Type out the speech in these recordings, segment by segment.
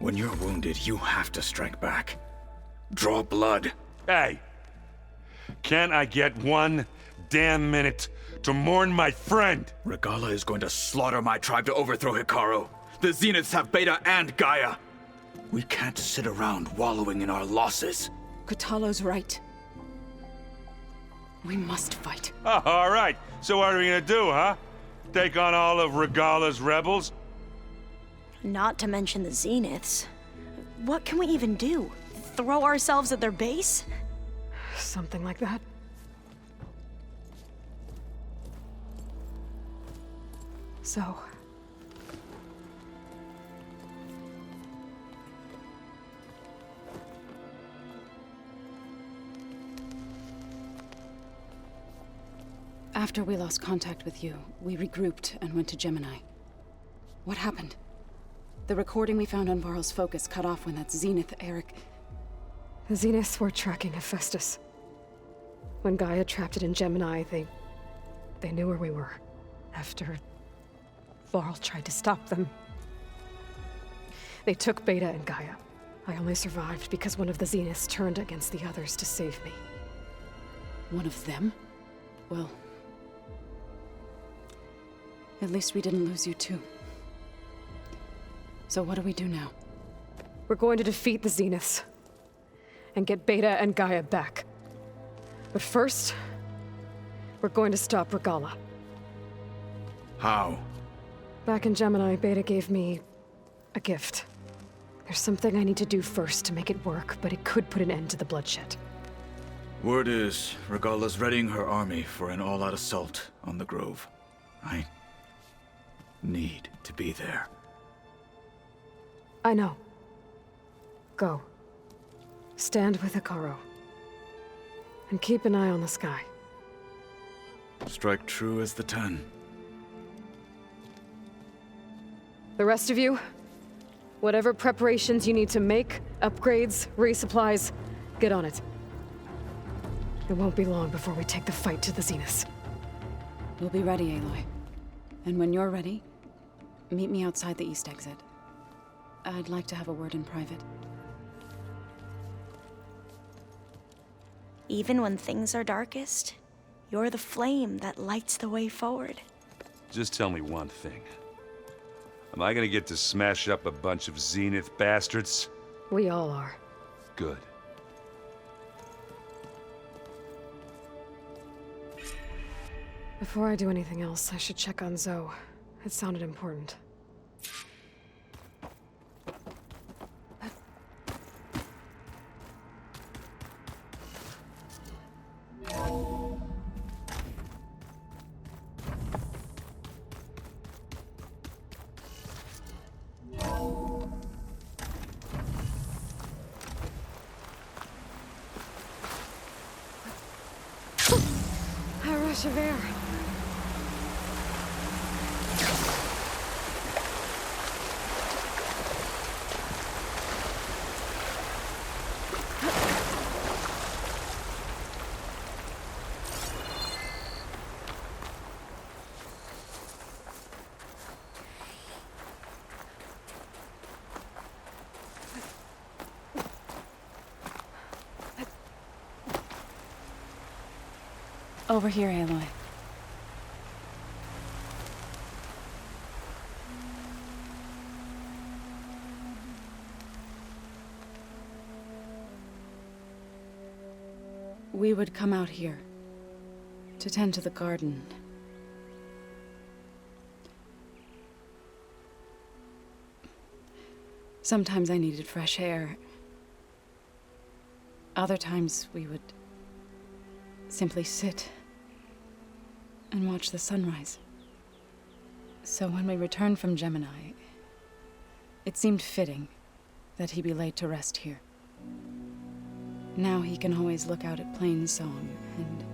When you're wounded, you have to strike back. Draw blood. Hey! Can't I get one damn minute to mourn my friend? Regalla is going to slaughter my tribe to overthrow Hikaru. The Zeniths have Beta and Gaia. We can't sit around wallowing in our losses. Kotallo's right. We must fight. Oh, all right. So what are we gonna do, huh? Take on all of Regalla's rebels? Not to mention the Zeniths. What can we even do? Throw ourselves at their base? Something like that. So... After we lost contact with you, we regrouped and went to Gemini. What happened? The recording we found on Varl's focus cut off when that Zenith Eric... The Zeniths were tracking Hephaestus. When Gaia trapped it in Gemini, they knew where we were. After Varl tried to stop them. They took Beta and Gaia. I only survived because one of the Zeniths turned against the others to save me. One of them? Well... at least we didn't lose you too. So what do we do now? We're going to defeat the Zeniths. And get Beta and Gaia back. But first... we're going to stop Regalla. How? Back in Gemini, Beta gave me... a gift. There's something I need to do first to make it work, but it could put an end to the bloodshed. Word is, Regalla's readying her army for an all-out assault on the Grove. I need to be there. I know. Go. Stand with Hikaru. And keep an eye on the sky. Strike true as the 10. The rest of you, whatever preparations you need to make, upgrades, resupplies, get on it. It won't be long before we take the fight to the Zeniths. We'll be ready, Aloy. And when you're ready, meet me outside the east exit. I'd like to have a word in private. Even when things are darkest, you're the flame that lights the way forward. Just tell me one thing. Am I gonna get to smash up a bunch of Zenith bastards? We all are. Good. Before I do anything else, I should check on Zoe. It sounded important. A rush of air. Over here, Aloy. We would come out here to tend to the garden. Sometimes I needed fresh air. Other times we would simply sit and watch the sunrise. So when we returned from Gemini, it seemed fitting that he be laid to rest here. Now he can always look out at Plain Song and...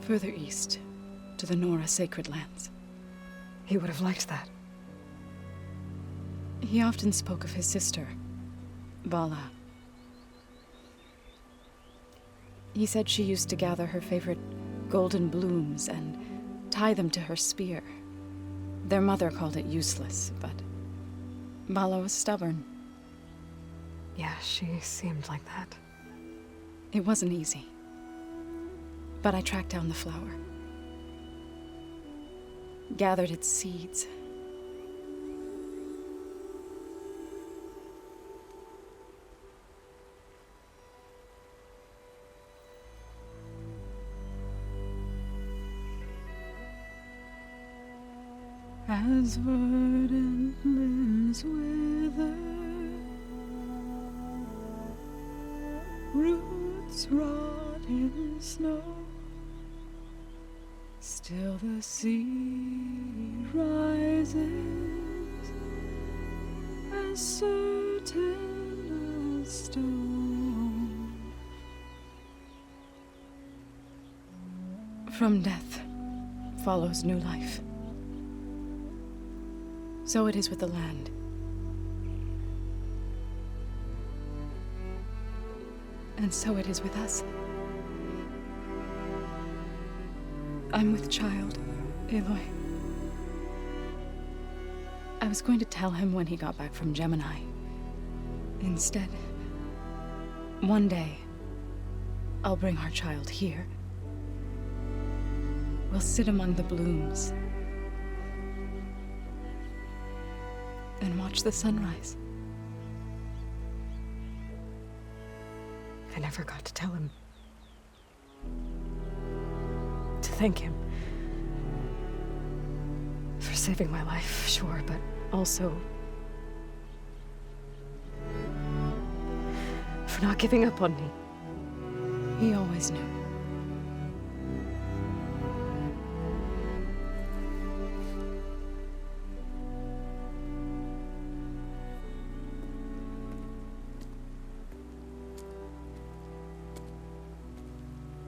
further east, to the Nora Sacred Lands. He would have liked that. He often spoke of his sister, Vala. He said she used to gather her favorite golden blooms and tie them to her spear. Their mother called it useless, but Bala was stubborn. Yeah, she seemed like that. It wasn't easy. But I tracked down the flower. Gathered its seeds. As verdant limbs wither, roots rot in snow, still the sea rises, as certain as stone. From death follows new life. So it is with the land. And so it is with us. I'm with child, Aloy. I was going to tell him when he got back from Gemini. Instead, one day, I'll bring our child here. We'll sit among the blooms and watch the sunrise. I never got to tell him. To thank him. For saving my life, sure, but also for not giving up on me. He always knew.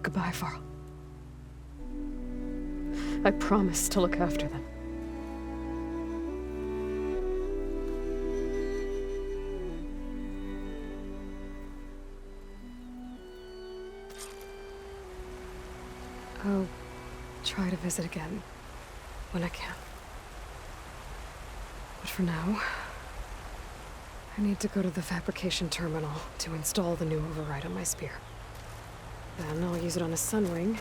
Goodbye, Varl. I promise to look after them. I'll try to visit again when I can. But for now, I need to go to the fabrication terminal to install the new override on my spear. Then I'll use it on a sunwing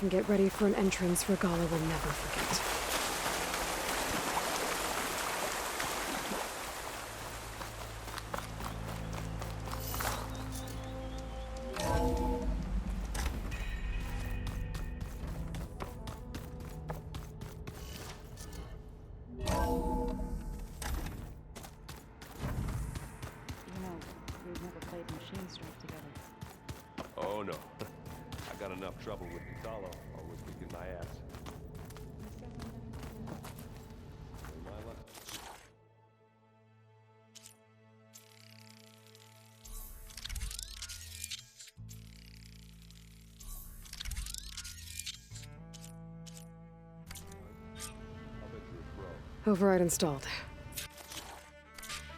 and get ready for an entrance Regalla will never forget. Oh no. I got enough trouble with Italo, always kicking my ass. Override installed.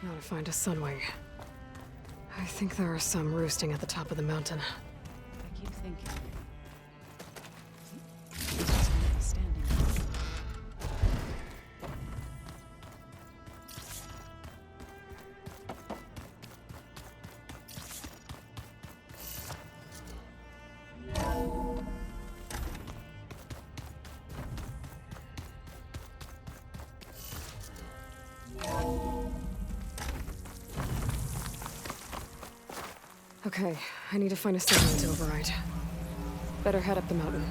Now to find a sunwing. I think there are some roosting at the top of the mountain. I keep thinking. He's just gonna be standing there. Okay, I need to find a signal to override. Better head up the mountain.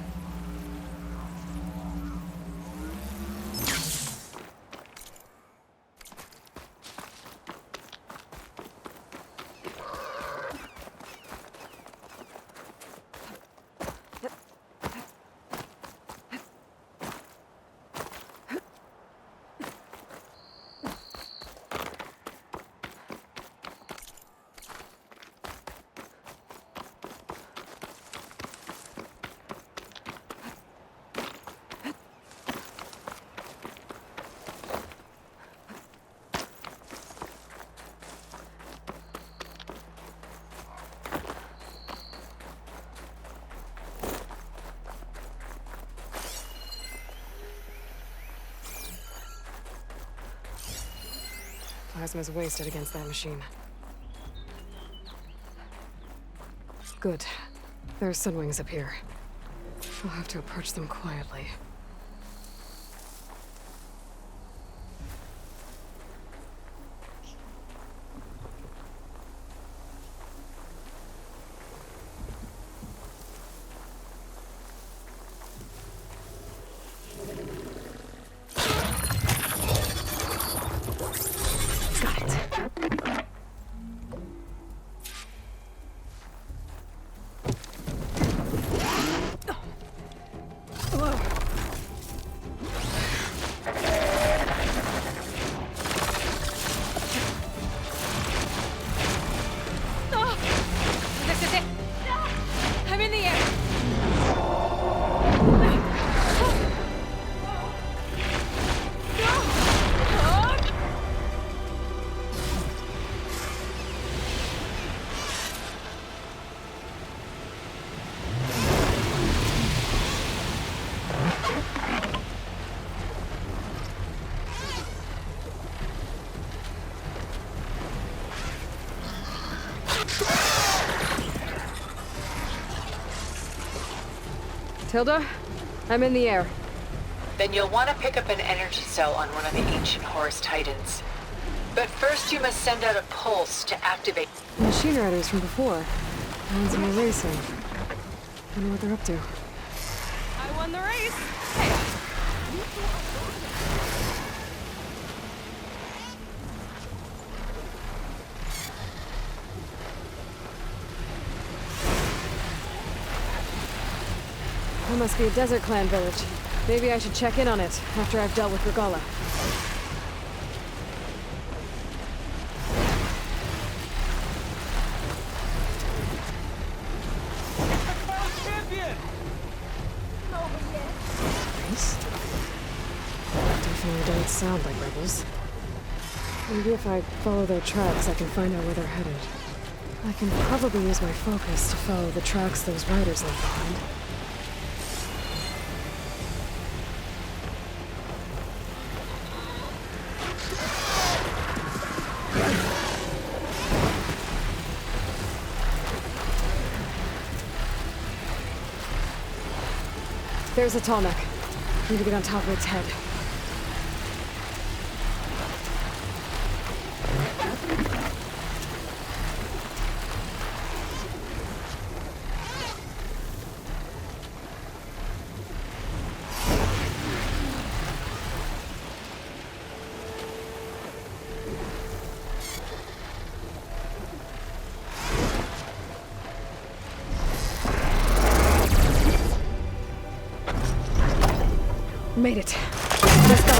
Plasma's wasted against that machine. Good. There's sunwings up here. I'll have to approach them quietly. Tilda, I'm in the air. Then you'll want to pick up an energy cell on one of the ancient Horus Titans. But first you must send out a pulse to activate... The machine riders from before. Ones in the racing. Wonder what they're up to. I won the race! That must be a Desert Clan village. Maybe I should check in on it after I've dealt with Regalla. Nice. Definitely don't sound like rebels. Maybe if I follow their tracks, I can find out where they're headed. I can probably use my focus to follow the tracks those riders left behind. There's a tall neck. Need to get on top of its head. Made it. Let's go.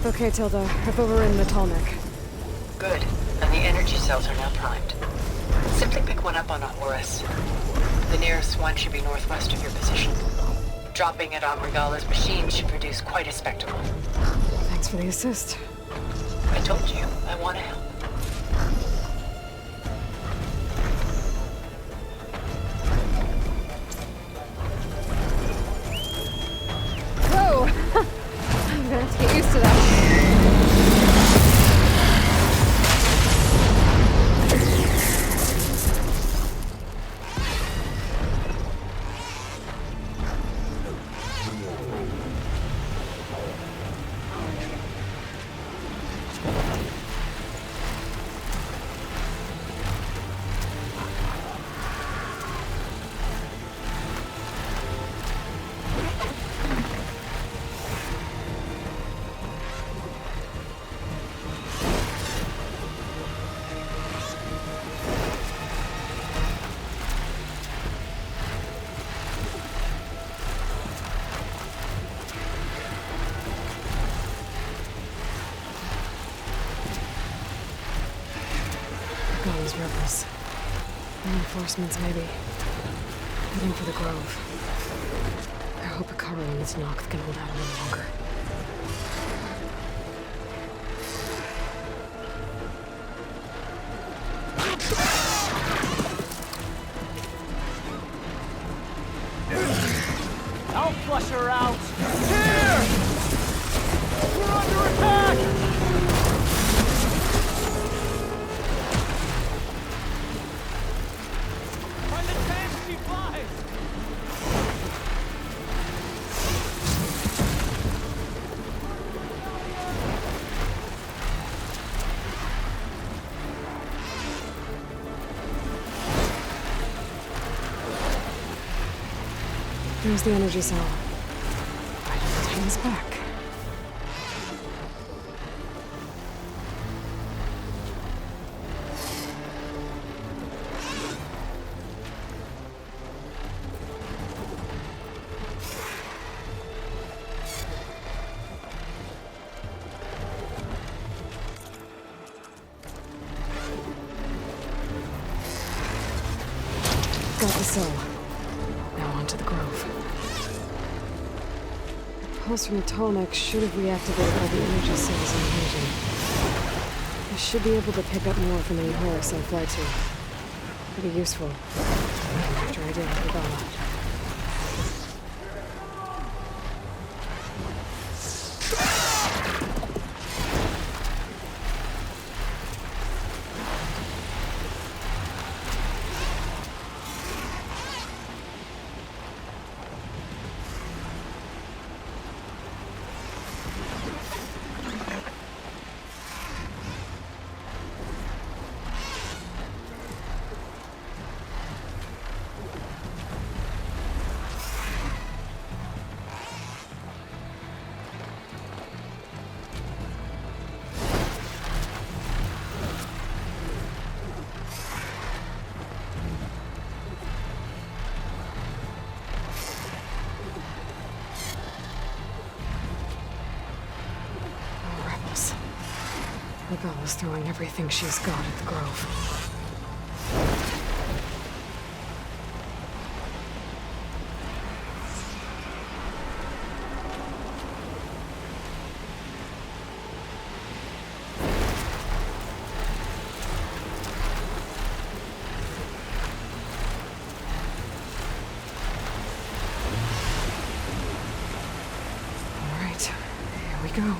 Okay, Tilda. I've overridden the tall neck. Good. And the energy cells are now primed. Simply pick one up on a Horus. The nearest one should be northwest of your position. Dropping it on Regalla's machine should produce quite a spectacle. Thanks for the assist. I told you, I want to help. Whoa! I'm gonna have to get used to that. Those rebels. Reinforcements, maybe. Heading for the Grove. I hope Akara and this Noct can hold out a little longer. There's the energy cell. Right on the tail's back. Got the cell. Now onto the grove. The pulse from the tallneck should have reactivated all the energy cells in the region. I should be able to pick up more from any Horus I fly to. Pretty useful. After I did with Regalla. Regalla's throwing everything she's got at the grove. All right, here we go.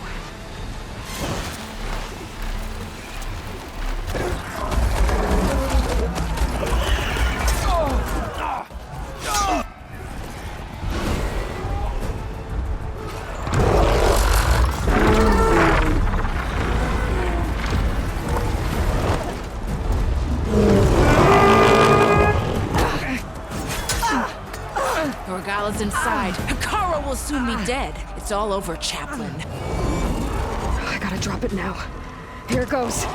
Regalla's inside. Hikara will soon be dead. It's all over, Chaplain. I gotta drop it now. Here it goes.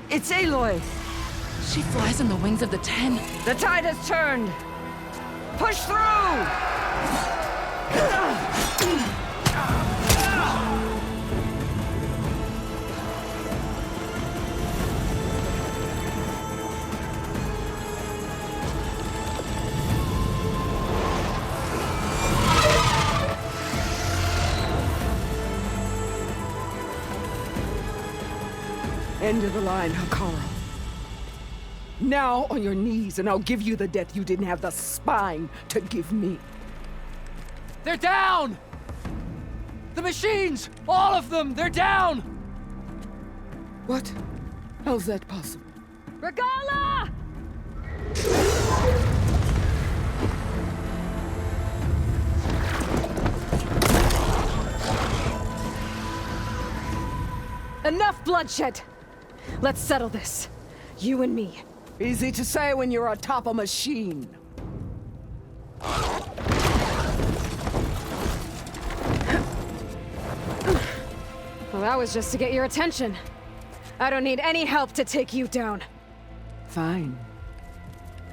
It's Aloy! She flies on the wings of the 10. The tide has turned! Push through! End of the line, Hikara. Now on your knees, and I'll give you the death you didn't have the spine to give me. They're down! The machines! All of them! They're down! What? How's that possible? Regalla! Enough bloodshed! Let's settle this. You and me. Easy to say when you're atop a machine. Well, that was just to get your attention. I don't need any help to take you down. Fine.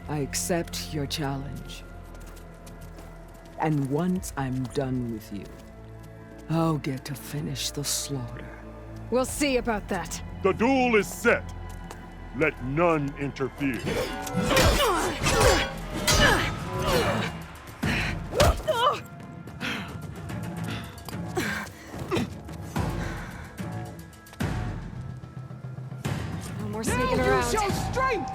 I accept your challenge. And once I'm done with you, I'll get to finish the slaughter. We'll see about that. The duel is set. Let none interfere. No more sneaking around. Show strength!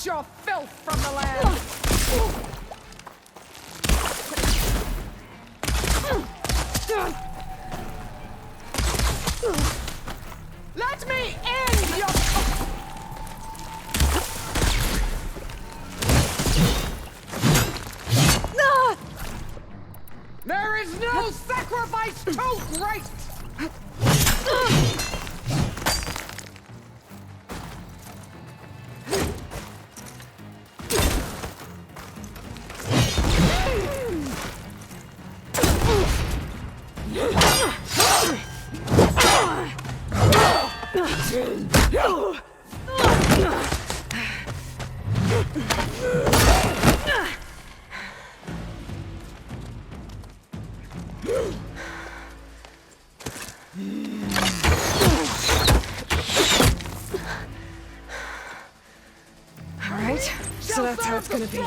your filth from the land! Let me end your... There is no sacrifice too great! Alright, so that's how it's gonna be.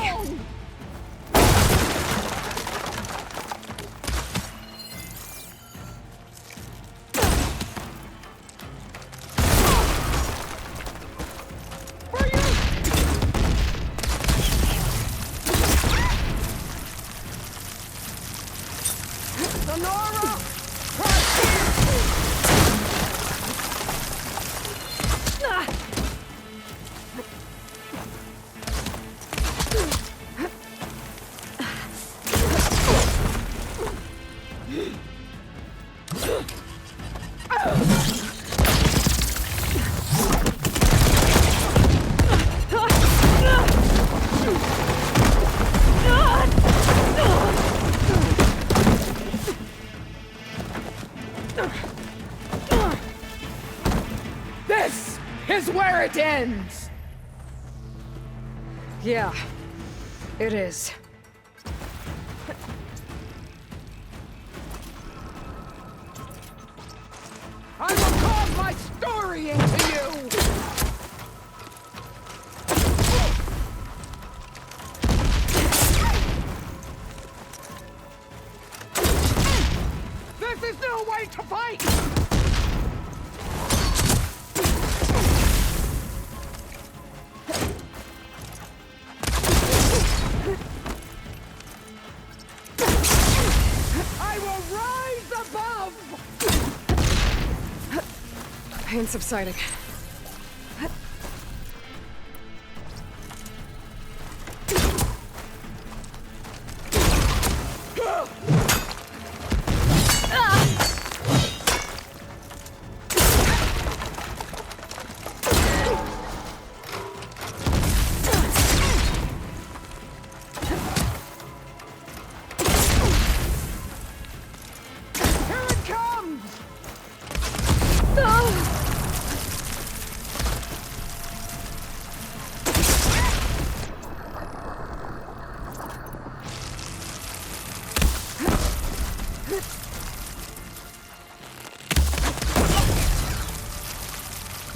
This is where it ends! Yeah, it is. I will carve my story into you! This is no way to fight! I will rise above! Pain subsiding. Here it comes!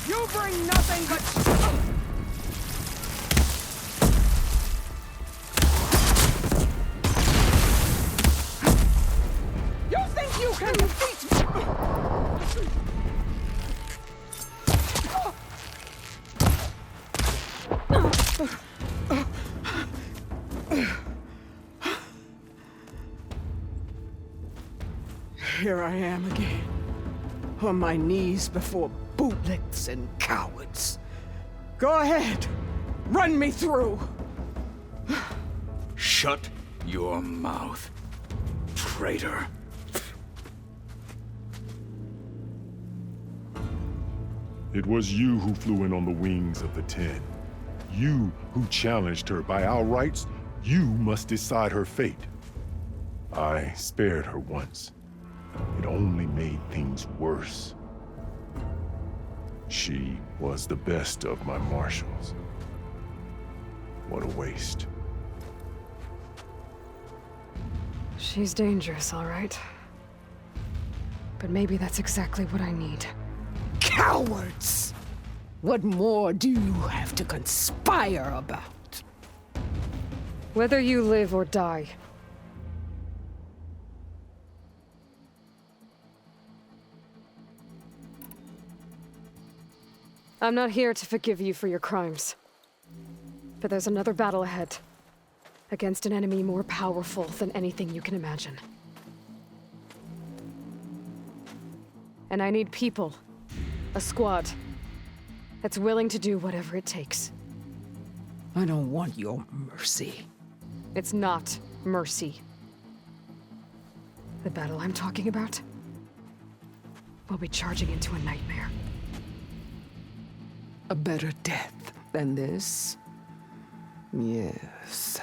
You bring nothing but... You think you can defeat me? Here I am again, on my knees before bootlicks and cowards. Go ahead, run me through. Shut your mouth, traitor. It was you who flew in on the wings of the 10. You who challenged her. By our rights, you must decide her fate. I spared her once. It only made things worse. She was the best of my marshals. What a waste. She's dangerous, all right. But maybe that's exactly what I need. Cowards! What more do you have to conspire about? Whether you live or die. I'm not here to forgive you for your crimes. But there's another battle ahead. Against an enemy more powerful than anything you can imagine. And I need people. A squad. That's willing to do whatever it takes. I don't want your mercy. It's not mercy. The battle I'm talking about will be charging into a nightmare. A better death than this? Yes.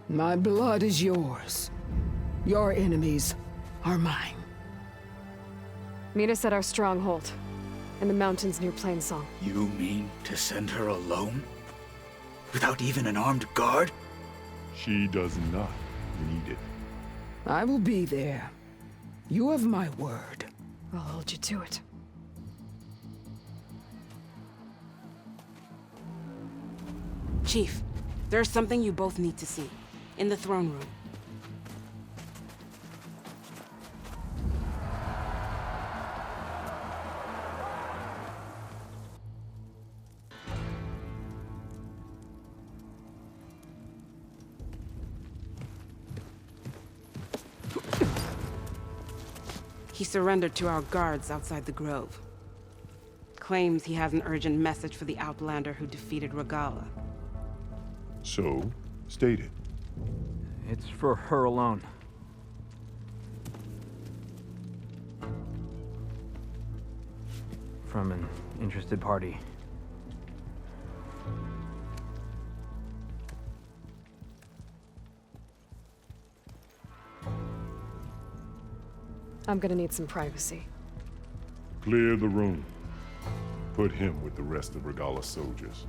My blood is yours. Your enemies are mine. Meet us at our stronghold, in the mountains near Plainsong. You mean to send her alone? Without even an armed guard? She does not need it. I will be there. You have my word. I'll hold you to it. Chief, there's something you both need to see. In the throne room. He surrendered to our guards outside the grove. Claims he has an urgent message for the Outlander who defeated Regalla. So, state it. It's for her alone. From an interested party. I'm gonna need some privacy. Clear the room. Put him with the rest of Regalla's soldiers.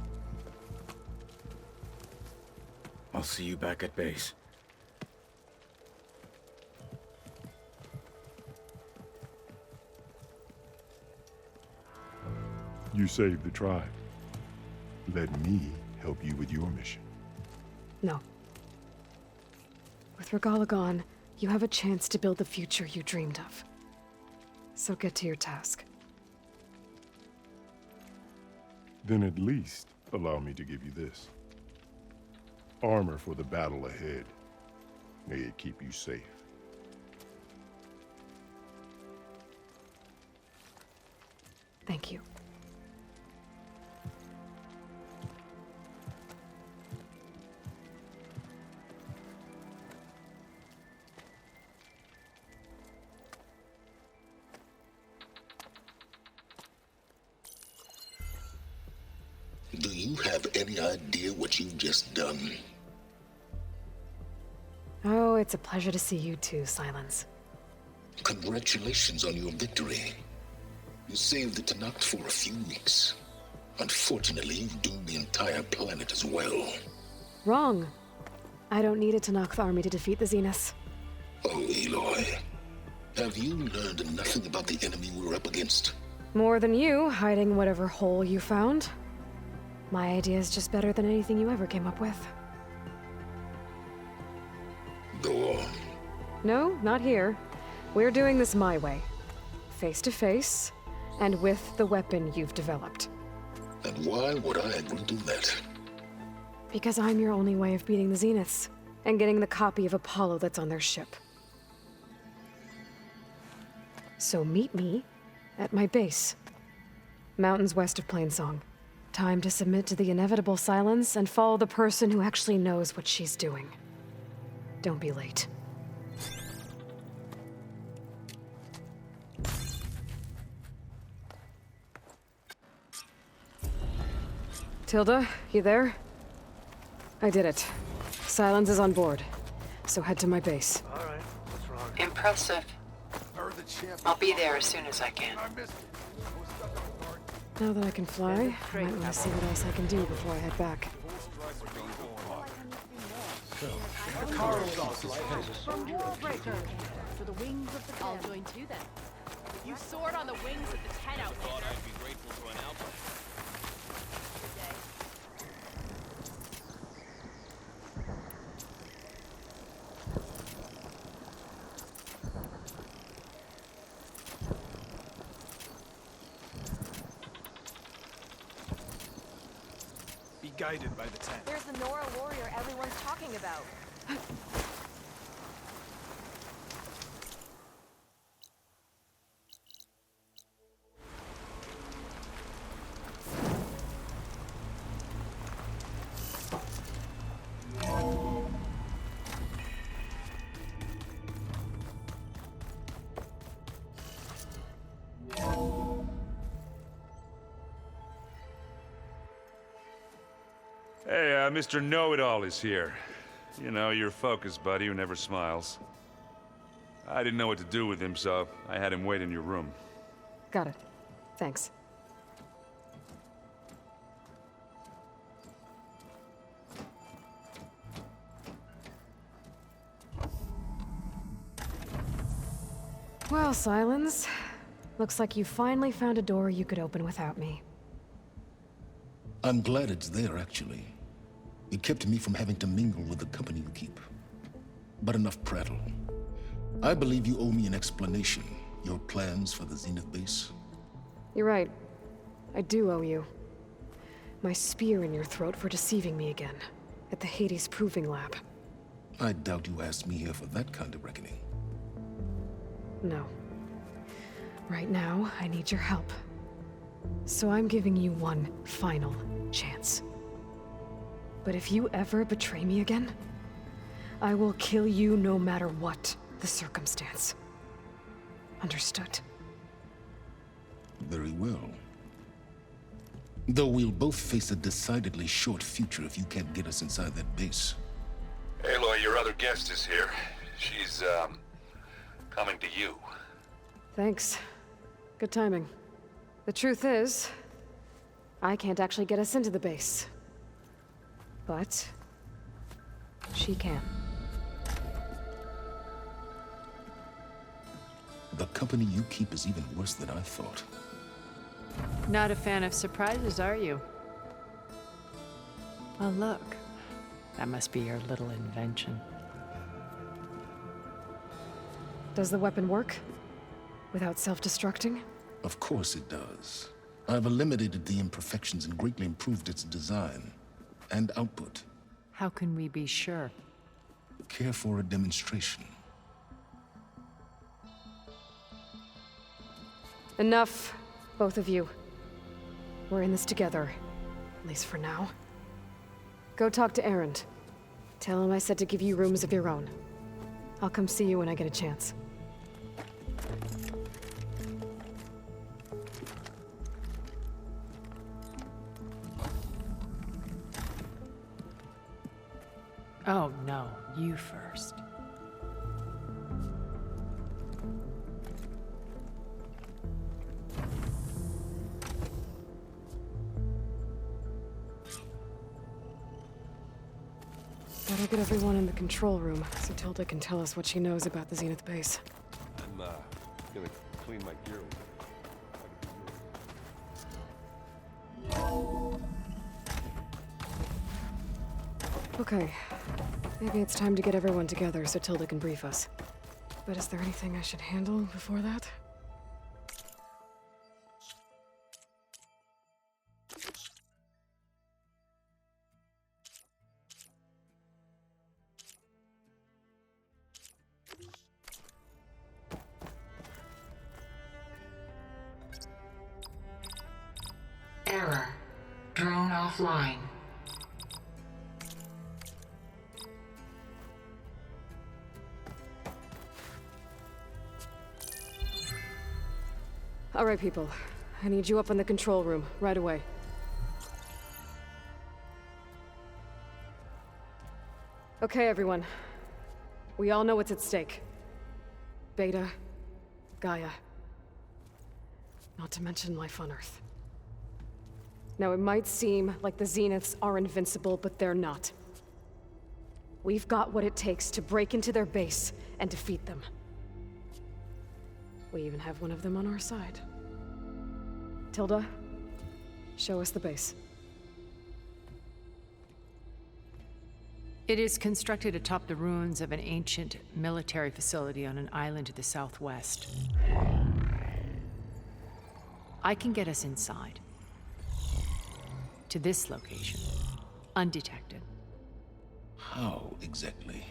I'll see you back at base. You saved the tribe. Let me help you with your mission. No. With Regalla gone, you have a chance to build the future you dreamed of. So get to your task. Then at least allow me to give you this. Armor for the battle ahead. May it keep you safe. Thank you. Do you have any idea what you've just done? Oh, it's a pleasure to see you too, Silence. Congratulations on your victory. You saved the Tanakh for a few weeks. Unfortunately, you've doomed the entire planet as well. Wrong. I don't need a Tanakh army to defeat the Zeniths. Oh, Aloy. Have you learned nothing about the enemy we're up against? More than you, hiding whatever hole you found. My idea is just better than anything you ever came up with. Go on. No, not here. We're doing this my way. Face to face, and with the weapon you've developed. And why would I agree to that? Because I'm your only way of beating the Zeniths, and getting the copy of Apollo that's on their ship. So meet me at my base. Mountains west of Plainsong. Time to submit to the inevitable silence and follow the person who actually knows what she's doing. Don't be late. Tilda, you there? I did it. Silence is on board. So head to my base. All right. What's wrong? Impressive. I'll be there as soon as I can. Now that I can fly, I might want to see what else I can do before I head back. For the wings of the 10. I'll join too then. You soared on the wings of the 10 out there. I thought I'd be grateful for an outlet. be guided by the tent. There's the Nora warrior everyone's talking about. Hey, Mr. Know-It-All is here. You know, your focus buddy who never smiles. I didn't know what to do with him, so I had him wait in your room. Got it. Thanks. Well, Silence. Looks like you finally found a door you could open without me. I'm glad it's there, actually. It kept me from having to mingle with the company you keep. But enough prattle. I believe you owe me an explanation. Your plans for the Zenith base? You're right. I do owe you. My spear in your throat for deceiving me again. At the Hades Proving Lab. I doubt you asked me here for that kind of reckoning. No. Right now, I need your help. So I'm giving you one final chance. But if you ever betray me again, I will kill you no matter what the circumstance. Understood? Very well. Though we'll both face a decidedly short future if you can't get us inside that base. Aloy, your other guest is here. She's, coming to you. Thanks. Good timing. The truth is, I can't actually get us into the base. But she can. The company you keep is even worse than I thought. Not a fan of surprises, are you? Oh, look. That must be your little invention. Does the weapon work? Without self-destructing? Of course it does. I've eliminated the imperfections and greatly improved its design and output. How can we be sure? Care for a demonstration? Enough, both of you. We're in this together, at least for now. Go talk to Erend. Tell him I said to give you rooms of your own. I'll come see you when I get a chance. Oh, no. You first. Better get everyone in the control room so Tilda can tell us what she knows about the Zenith base. I'm, gonna clean my gear. Okay. Maybe it's time to get everyone together so Tilda can brief us. But is there anything I should handle before that? Error. Drone offline. All right, people. I need you up in the control room, right away. Okay, everyone. We all know what's at stake. Beta, Gaia. Not to mention life on Earth. Now, it might seem like the Zeniths are invincible, but they're not. We've got what it takes to break into their base and defeat them. We even have one of them on our side. Tilda, show us the base. It is constructed atop the ruins of an ancient military facility on an island to the southwest. I can get us inside. To this location. undetected. How exactly?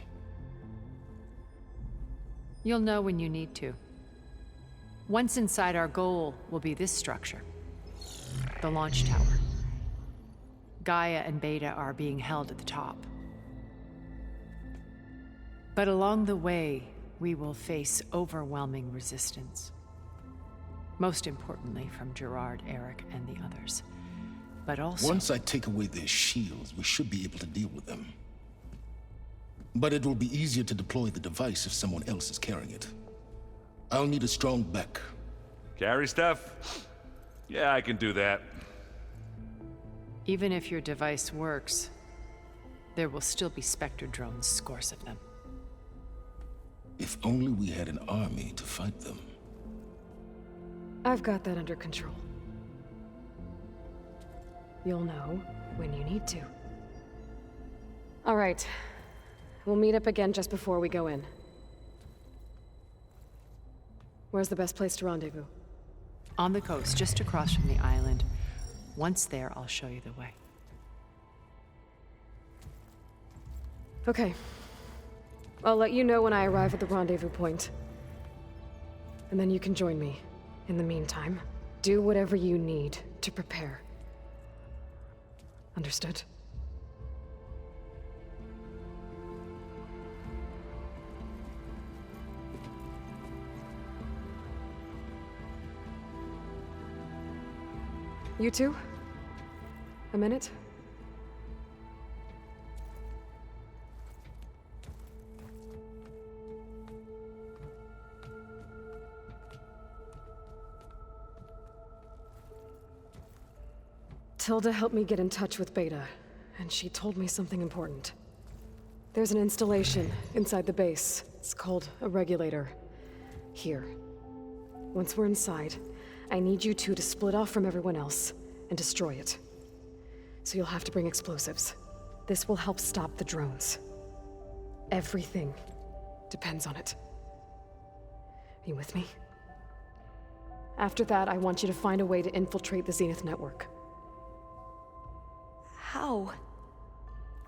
You'll know when you need to. Once inside, our goal will be this structure. The launch tower. Gaia and Beta are being held at the top. But along the way, we will face overwhelming resistance. Most importantly from Gerard, Eric, and the others. But also... Once I take away their shields, we should be able to deal with them. But it will be easier to deploy the device if someone else is carrying it. I'll need a strong back. Carry stuff? Yeah, I can do that. Even if your device works, there will still be Spectre drones, scores of them. If only we had an army to fight them. I've got that under control. You'll know when you need to. All right. We'll meet up again just before we go in. Where's the best place to rendezvous? On the coast, just across from the island. Once there, I'll show you the way. Okay. I'll let you know when I arrive at the rendezvous point. And then you can join me. In the meantime, do whatever you need to prepare. Understood? You two? A minute? Tilda helped me get in touch with Beta, and she told me something important. There's an installation inside the base. It's called a regulator. Here. Once we're inside, I need you two to split off from everyone else and destroy it. So you'll have to bring explosives. This will help stop the drones. Everything depends on it. Are you with me? After that, I want you to find a way to infiltrate the Zenith network. How?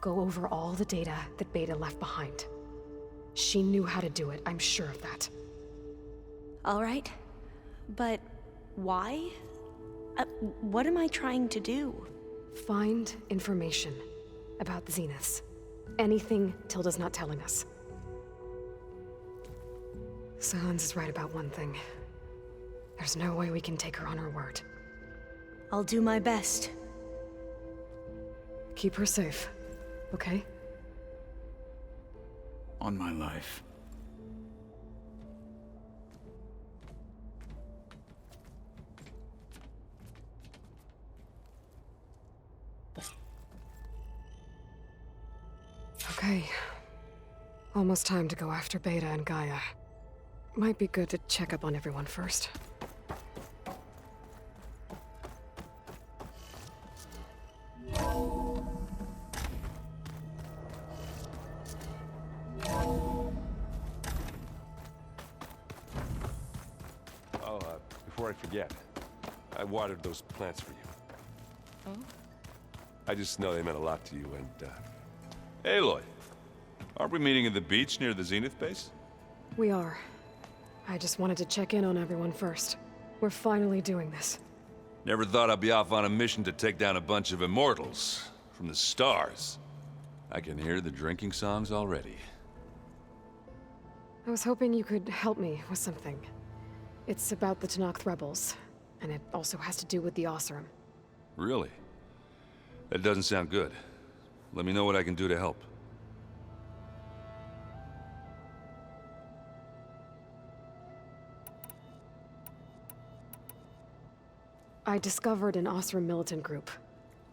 Go over all the data that Beta left behind. She knew how to do it, I'm sure of that. All right. But why? What am I trying to do? Find information about the Zeniths. Anything Tilda's not telling us. Silence is right about one thing. There's no way we can take her on her word. I'll do my best. Keep her safe, okay? On my life. Okay. Almost time to go after Beta and Gaia. Might be good to check up on everyone first. Before I forget, I watered those plants for you. Oh? I just know they meant a lot to you, and, Aloy, aren't we meeting at the beach near the Zenith base? We are. I just wanted to check in on everyone first. We're finally doing this. Never thought I'd be off on a mission to take down a bunch of immortals from the stars. I can hear the drinking songs already. I was hoping you could help me with something. It's about the Tenakth rebels, and it also has to do with the Oseram. Really? That doesn't sound good. Let me know what I can do to help. I discovered an Oseram militant group.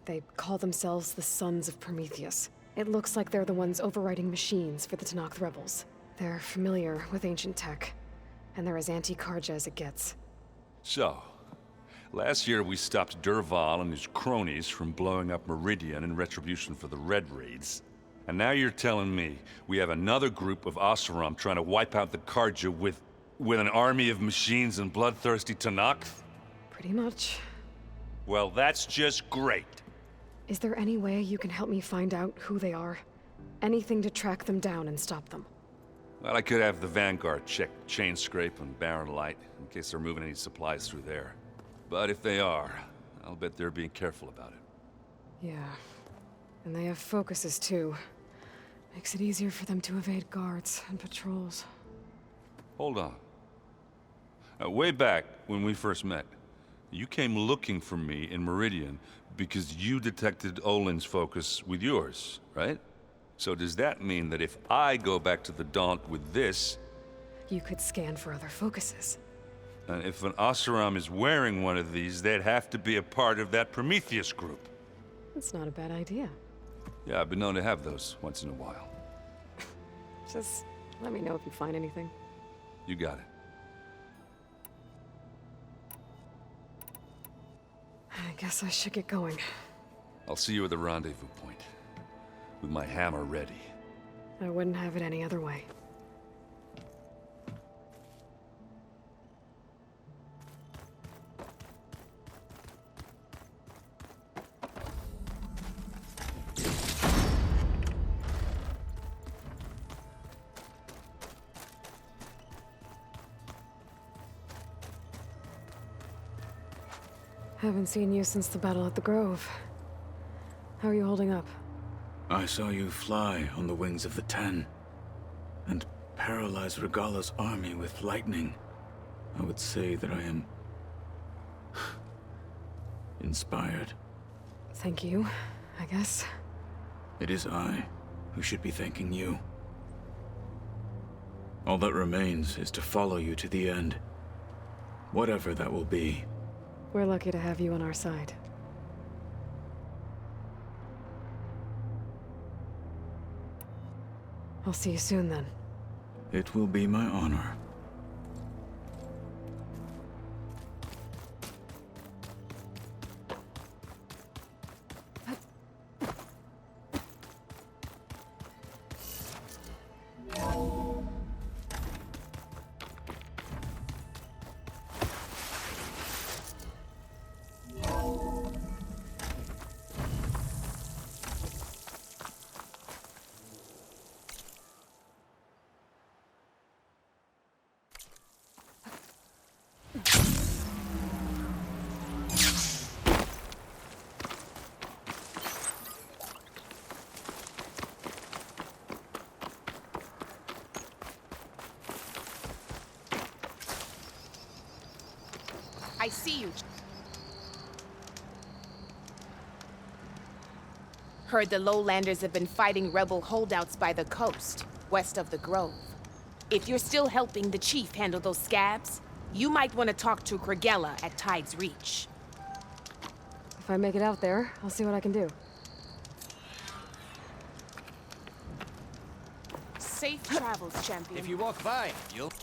They call themselves the Sons of Prometheus. It looks like they're the ones overriding machines for the Tenakth rebels. They're familiar with ancient tech, and they're as anti-Karja as it gets. So, last year we stopped Dervahl and his cronies from blowing up Meridian in retribution for the Red Raids. And now you're telling me we have another group of Oseram trying to wipe out the Karja with an army of machines and bloodthirsty Tenakth? Pretty much. Well, that's just great. Is there any way you can help me find out who they are? Anything to track them down and stop them. Well, I could have the Vanguard check Chain Scrape and Barren Light, in case they're moving any supplies through there. But if they are, I'll bet they're being careful about it. Yeah. And they have focuses, too. Makes it easier for them to evade guards and patrols. Hold on. Way back, when we first met, you came looking for me in Meridian because you detected Olin's focus with yours, right? So does that mean that if I go back to the Daunt with this... You could scan for other focuses. And if an Oseram is wearing one of these, they'd have to be a part of that Prometheus group. That's not a bad idea. Yeah, I've been known to have those once in a while. Just let me know if you find anything. You got it. I guess I should get going. I'll see you at the rendezvous point, with my hammer ready. I wouldn't have it any other way. Haven't seen you since the battle at the Grove. How are you holding up? I saw you fly on the wings of the Ten, and paralyze Regalla's army with lightning. I would say that I am... inspired. Thank you, I guess. It is I who should be thanking you. All that remains is to follow you to the end. Whatever that will be. We're lucky to have you on our side. I'll see you soon, then. It will be my honor. I see you. Heard the lowlanders have been fighting rebel holdouts by the coast, west of the Grove. If you're still helping the chief handle those scabs, you might want to talk to Guerrilla at Tide's Reach. If I make it out there, I'll see what I can do. Safe travels, champion. If you walk by, you'll...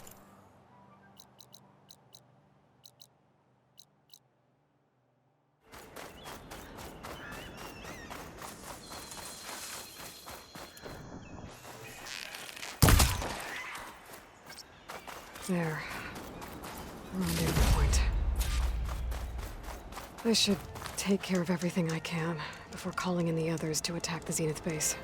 There. Rendezvous point. I should take care of everything I can before calling in the others to attack the Zenith base.